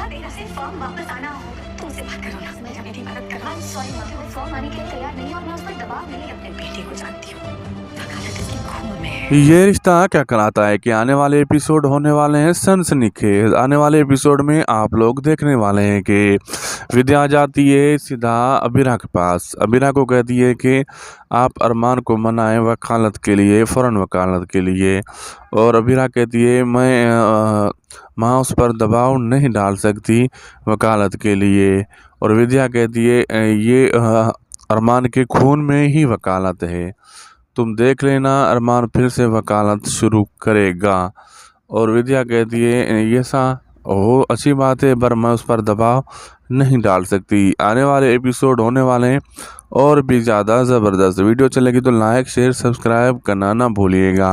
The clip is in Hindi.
था तेरा से फॉर्म वापस आना हो तो उसे बात करो ना, मैं मेरी मदद कर रहा हूँ। सॉरी मम्मी, वो फॉर्म आने के लिए तैयार नहीं और मैं उस पर दबाव नहीं अपने बेटे को जानती हूँ, वकालत इसके खून में है। ये रिश्ता क्या कराता है कि आने वाले एपिसोड होने वाले हैं सनसनीखेज। आने वाले एपिसोड में आप लोग देखने वाले हैं कि विद्या जाती है सीधा अबीरा के पास। अबीरा को कहती है कि आप अरमान को मनाएं वकालत के लिए, फ़ौरन वकालत के लिए। और अबीरा कहती है मैं माँ उस पर दबाव नहीं डाल सकती वकालत के लिए। और विद्या कहती है ये अरमान के खून में ही वकालत है, तुम देख लेना अरमान फिर से वकालत शुरू करेगा। और विद्या कहती है ये सा हो अच्छी बात है पर मैं उस पर दबाव नहीं डाल सकती। आने वाले एपिसोड होने वाले हैं और भी ज़्यादा ज़बरदस्त। वीडियो चलेगी तो लाइक शेयर सब्सक्राइब करना ना भूलिएगा।